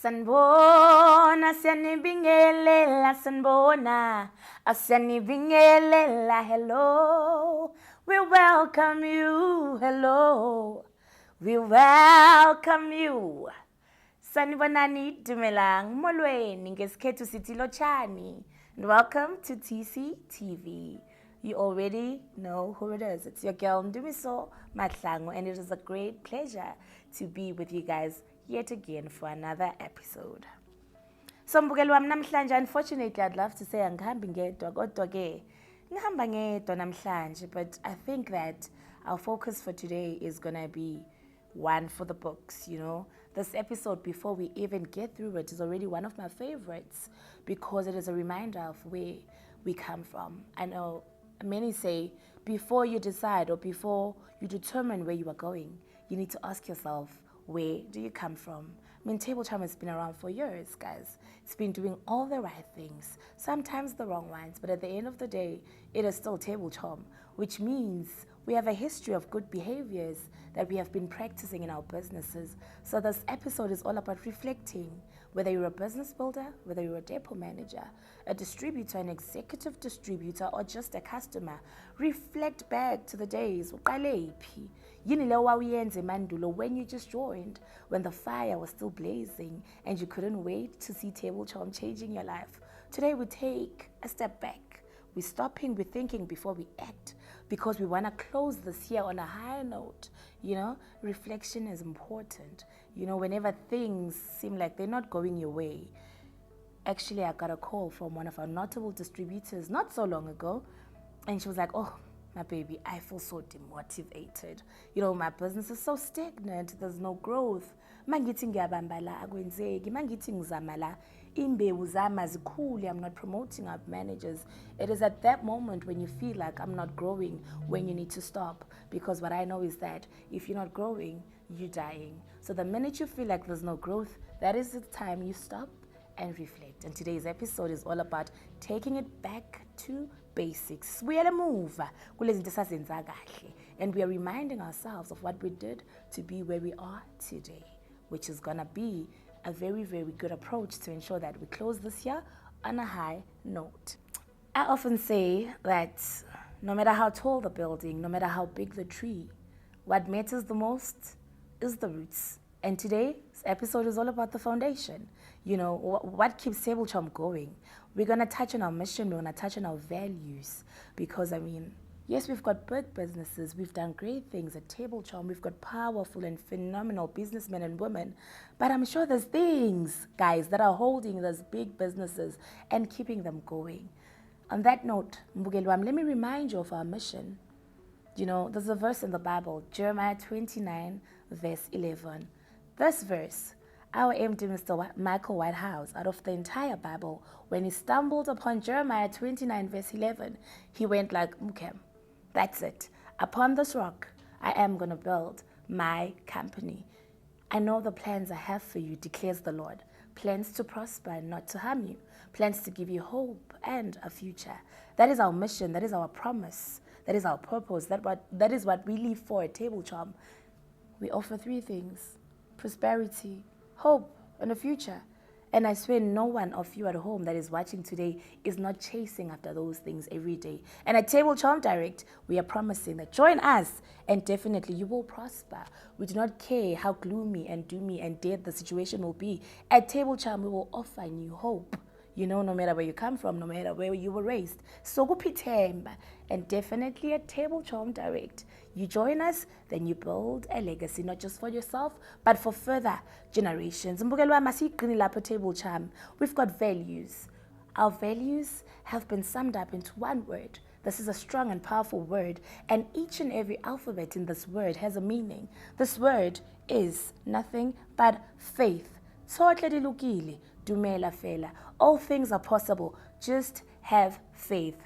Sanibona, siyanibingelela, sanibona, siyanibingelela, hello. We welcome you, hello. We welcome you. Sanibonani, dumelang, molweni, ngesikhethu sithi lotshani. And welcome to TC TV. You already know who it is. It's your girl Ndumiso Mahlangu, and it is a great pleasure to be with you guys yet again for another episode. So mbukeli wami namhlanje, unfortunately I'd love to say angihambi ngedwa kodwa ke ngihamba ngedwa namhlanje, but I think that our focus for today is going to be one for the books, you know. This episode, before we even get through it, is already one of my favorites because it is a reminder of where we come from. I know many say before you decide or before you determine where you are going, you need to ask yourself, where do you come from? I mean, Table Charm has been around for years, guys. It's been doing all the right things, sometimes the wrong ones, but at the end of the day, it is still Table Charm, which means we have a history of good behaviors that we have been practicing in our businesses. So this episode is all about reflecting. Whether you're a business builder, whether you're a depot manager, a distributor, an executive distributor, or just a customer, reflect back to the days when you just joined, when the fire was still blazing and you couldn't wait to see Table Charm changing your life. Today we take a step back. We're stopping, we're thinking before we act, because we want to close this year on a high note. You know, reflection is important. You know, whenever things seem like they're not going your way. Actually, I got a call from one of our notable distributors not so long ago, and she was like, oh, my baby, I feel so demotivated. You know, my business is so stagnant. There's no growth. Mangithi ngiyabambala akwenzeki, mangithi ngizama la imbewu zami azikhuli, I'm not promoting our managers. It is at that moment when you feel like I'm not growing when you need to stop, because what I know is that if you're not growing, you're dying. So the minute you feel like there's no growth, that is the time you stop and reflect. And today's episode is all about taking it back to basics. We are a move, and we are reminding ourselves of what we did to be where we are today, which is gonna be a very, very good approach to ensure that we close this year on a high note. I often say that no matter how tall the building, no matter how big the tree, what matters the most is the roots. And today's episode is all about the foundation. You know, what keeps Table Charm going. We're going to touch on our mission. We're going to touch on our values. Because, I mean, yes, we've got big businesses. We've done great things at Table Charm. We've got powerful and phenomenal businessmen and women. But I'm sure there's things, guys, that are holding those big businesses and keeping them going. On that note, Mbugelwam, let me remind you of our mission. You know, there's a verse in the Bible, Jeremiah 29, verse 11. This verse, our MD Mr. Michael Whitehouse, out of the entire Bible, when he stumbled upon Jeremiah 29, verse 11, he went like, okay, that's it. Upon this rock, I am going to build my company. I know the plans I have for you, declares the Lord. Plans to prosper and not to harm you. Plans to give you hope and a future. That is our mission. That is our promise. That is our purpose. That is what we live for at Table Charm. We offer three things: prosperity, hope, and a future. And I swear no one of you at home that is watching today is not chasing after those things every day. And at Table Charm Direct, we are promising that join us and definitely you will prosper. We do not care how gloomy and doomy and dead the situation will be. At Table Charm, we will offer new hope. You know, no matter where you come from, no matter where you were raised. So kupithemba. And definitely at Table Charm Direct, you join us, then you build a legacy, not just for yourself, but for further generations. Mbukelwa masiqini lapha Table Charm. We've got values. Our values have been summed up into one word. This is a strong and powerful word, and each and every alphabet in this word has a meaning. This word is nothing but faith. Dumela fela. All things are possible. Just have faith.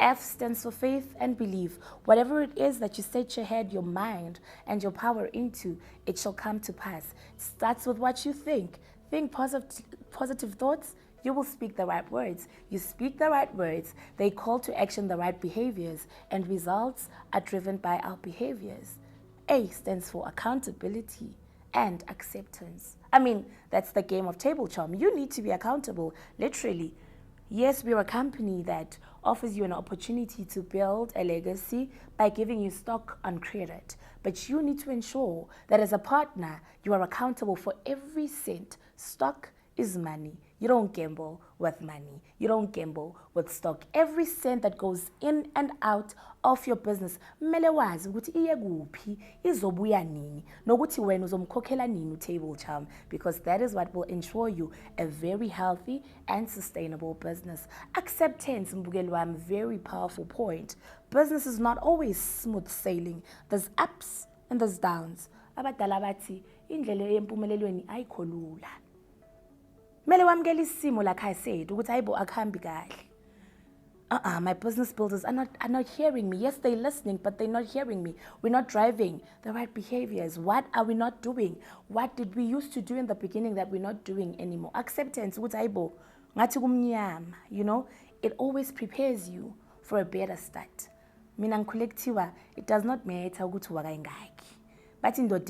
F stands for faith and belief. Whatever it is that you set your head, your mind, and your power into, it shall come to pass. It starts with what you think. Think positive thoughts, you will speak the right words. You speak the right words, they call to action the right behaviors, and results are driven by our behaviors. A stands for accountability and acceptance. I mean, that's the game of table charm. You need to be accountable, literally. Yes, we're a company that offers you an opportunity to build a legacy by giving you stock on credit. But you need to ensure that as a partner, you are accountable for every cent. Stock is money. You don't gamble with money. You don't gamble with stock. Every cent that goes in and out of your business, mele wazi ukuthi iye kuphi, izobuya nini, nokuthi wena uzomkhokhela nini table charm, because that is what will ensure you a very healthy and sustainable business. Acceptance, mbukeli wami, very powerful point. Business is not always smooth sailing. There's ups and there's downs. Abadala bathi indlela yempumelelweni ayikho lula. Mele wamkela isimo, like I said, ukuthi hayibo akuhambi kahle. My business builders are not hearing me. Yes, they're listening, but they're not hearing me. We're not driving the right behaviors. What are we not doing? What did we used to do in the beginning that we're not doing anymore? Acceptance, ukuthi hayibo ngathi kumnyama, you know, it always prepares you for a better start. Mina ngikhulekuthiwa, it does not matter ukuthi wakayingaki. But in the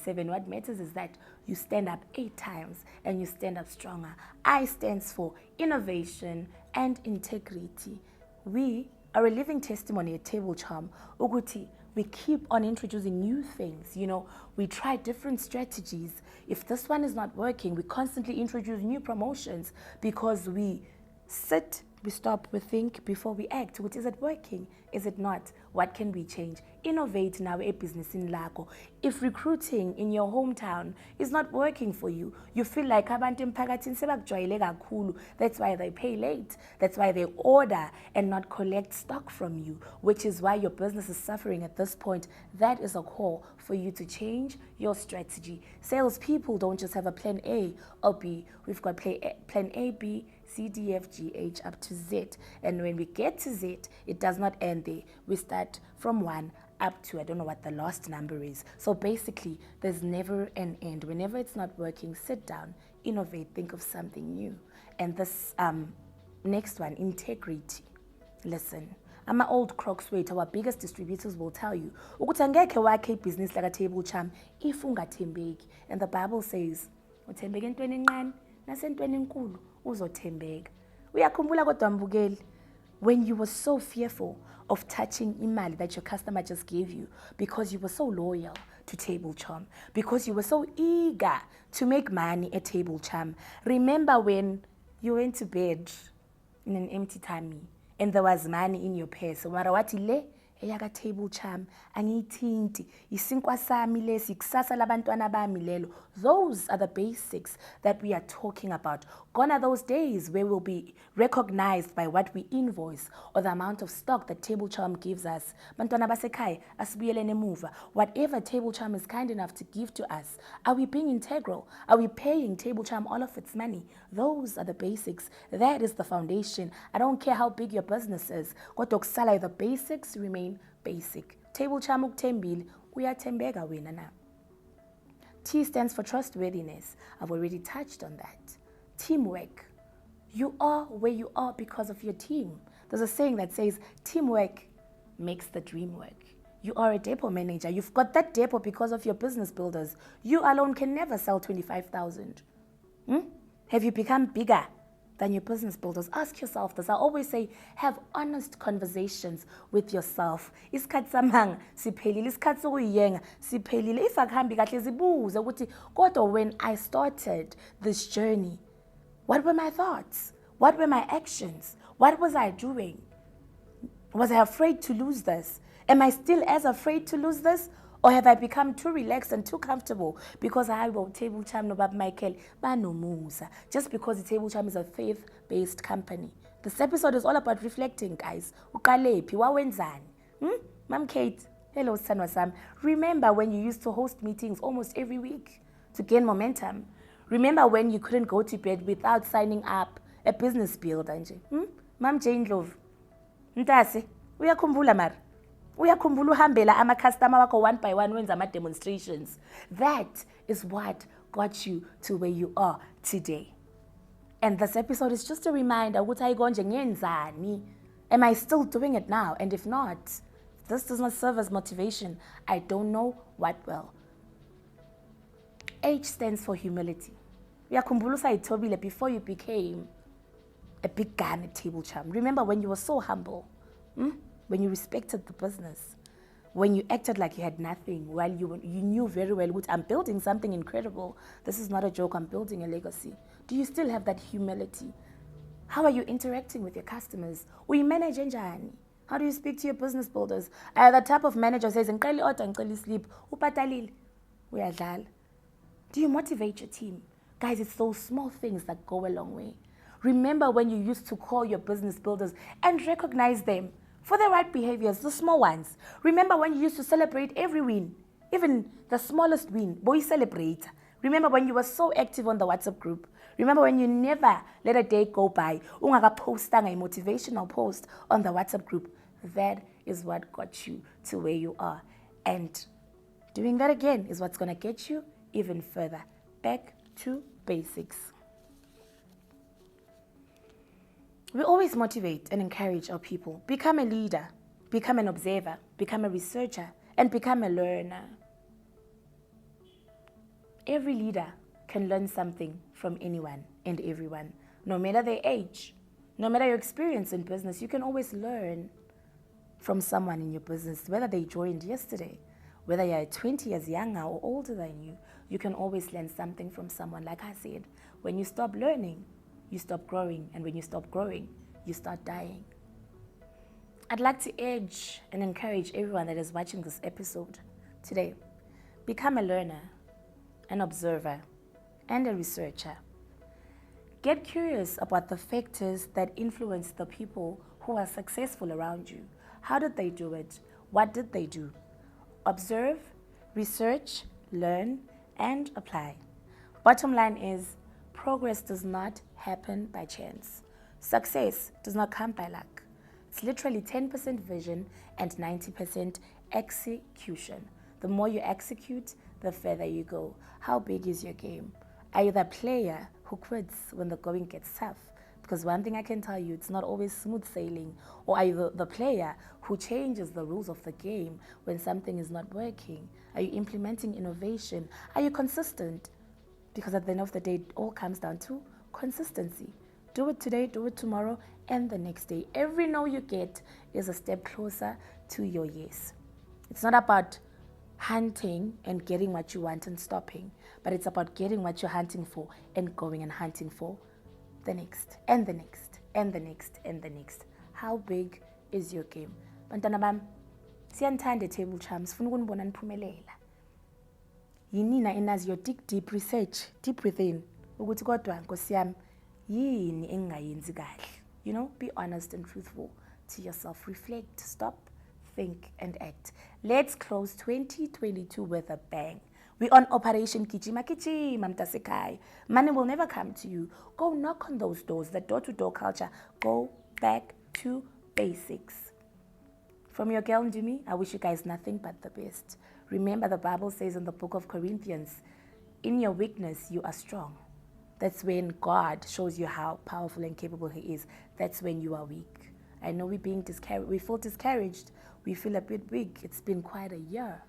7, what matters is that you stand up 8 times and you stand up stronger. I stands for innovation and integrity. We are a living testimony at Table Charm. Uguti, we keep on introducing new things. You know, we try different strategies. If this one is not working, we constantly introduce new promotions because we sit, we stop, we think before we act. What is it working? Is it not? What can we change? Innovate now a business in Lago. If recruiting in your hometown is not working for you, you feel like abantu emphakathini sebakujwayele kakhulu. That's why they pay late. That's why they order and not collect stock from you, which is why your business is suffering at this point. That is a call for you to change your strategy. Salespeople don't just have a plan A or B. We've got plan A, B, C, D, F, G, H up to Z. And when we get to Z, it does not end there. We start from 1 up to, I don't know what the last number is. So basically, there's never an end. Whenever it's not working, sit down, innovate, think of something new. And this next one, integrity. Listen, I'm an old Crocs weight. Our biggest distributors will tell you, ukuthi angekhe wakhe business like a Table Charm if ungathembeki. And the Bible says, uthembeke entweni encane nasentweni enkulu uzothembeka. Uyakhumbula kodwa mbukeli, when you were so fearful of touching imali that your customer just gave you because you were so loyal to Table Charm, because you were so eager to make money at Table Charm. Remember when you went to bed in an empty tummy and there was money in your purse? Mara wathi le eyaka Table Charm angiyithinti isinkwa sami lesi kusasa labantwana bami lelo. Those are the basics that we are talking about. Gone are those days where we'll be recognized by what we invoice or the amount of stock that Table Charm gives us. Bantwana basekhaya asibuyeleni emuva. Whatever Table Charm is kind enough to give to us, are we being integral? Are we paying Table Charm all of its money? Those are the basics. That is the foundation. I don't care how big your business is. Kodwa kusala, the basics remain basic. Table Charm ukuthembile, uyathembeka wena na. T stands for trustworthiness. I've already touched on that. Teamwork. You are where you are because of your team. There's a saying that says, teamwork makes the dream work. You are a depot manager. You've got that depot because of your business builders. You alone can never sell 25,000. Have you become bigger than your business builders? Ask yourself this. I always say, have honest conversations with yourself. Isikhathi samanga siphelile, isikhathi sokuyenga siphelile. If akuhambi kahle zibuze ukuthi kodwa when I started this journey, what were my thoughts? What were my actions? What was I doing? Was I afraid to lose this? Am I still as afraid to lose this? Or have I become too relaxed and too comfortable because I will Table Charm no Bab Michael Banomusa, just because the Table Charm is a faith-based company. This episode is all about reflecting, guys. Uqalephi wawenzani? Mom Kate, hello Sanwa Sam. Remember when you used to host meetings almost every week to gain momentum? Remember when you couldn't go to bed without signing up a business builder? Mom Jane Love. Ntasi, uyakhumbula mara? Uyakhumbula uhambela ama-customer wakho one by one wenza ama-demonstrations. That is what got you to where you are today. And this episode is just a reminder ukuthi ayikonje ngenzani. Am I still doing it now? And if not, if this does not serve as motivation, I don't know what will. H stands for humility. Uyakhumbula usayithobile before you became a big gun at Table Charm. Remember when you were so humble? When you respected the business? When you acted like you had nothing, while you knew very well, I'm building something incredible. This is not a joke, I'm building a legacy. Do you still have that humility? How are you interacting with your customers? Uyimanage njani? How do you speak to your business builders? The type of manager says, "Ngicela order, ngicela sleep, ubhatalile." Uyadlala. Do you motivate your team? Guys, it's those small things that go a long way. Remember when you used to call your business builders and recognize them for the right behaviors, the small ones. Remember when you used to celebrate every win, even the smallest win, boy celebrate. Remember when you were so active on the WhatsApp group. Remember when you never let a day go by, ungakapostanga a motivational post on the WhatsApp group. That is what got you to where you are. And doing that again is what's going to get you even further. Back to basics. We always motivate and encourage our people. Become a leader, become an observer, become a researcher, and become a learner. Every leader can learn something from anyone and everyone, no matter their age, no matter your experience in business. You can always learn from someone in your business, whether they joined yesterday, whether you're 20 years younger or older than you. You can always learn something from someone. Like I said, when you stop learning, you stop growing, and when you stop growing, you start dying. I'd like to urge and encourage everyone that is watching this episode today. Become a learner, an observer, and a researcher. Get curious about the factors that influence the people who are successful around you. How did they do it? What did they do? Observe, research, learn, and apply. Bottom line is, progress does not happen by chance. Success does not come by luck. It's literally 10% vision and 90% execution. The more you execute, the further you go. How big is your game? Are you the player who quits when the going gets tough? Because one thing I can tell you, it's not always smooth sailing. Or are you the player who changes the rules of the game when something is not working? Are you implementing innovation? Are you consistent? Because at the end of the day, it all comes down to consistency. Do it today, do it tomorrow, and the next day. Every no you get is a step closer to your yes. It's not about hunting and getting what you want and stopping, but it's about getting what you're hunting for and going and hunting for the next, and the next, and the next, and the next. How big is your game? Bantwana bam, siyanithanda Table Charms, funa ukunibona niphumelela. Yinina enazi your deep research, deep within, ukuthi kodwa Nkosi yami yini engayenzi kahle. You know, be honest and truthful to yourself. Reflect, stop, think, and act. Let's close 2022 with a bang. We're on Operation Kijima Kijima Mtasekai. Money will never come to you. Go knock on those doors, the door-to-door culture. Go back to basics. From your girl Ndumi, I wish you guys nothing but the best. Remember, the Bible says in the book of Corinthians, in your weakness, you are strong. That's when God shows you how powerful and capable He is. That's when you are weak. I know we feel discouraged. We feel a bit weak. It's been quite a year.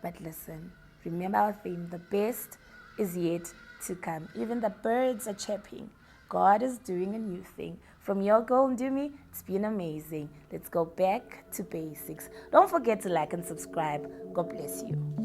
But listen, remember our theme, the best is yet to come. Even the birds are chirping. God is doing a new thing. From your girl Ndumi, it's been amazing. Let's go back to basics. Don't forget to like and subscribe. God bless you.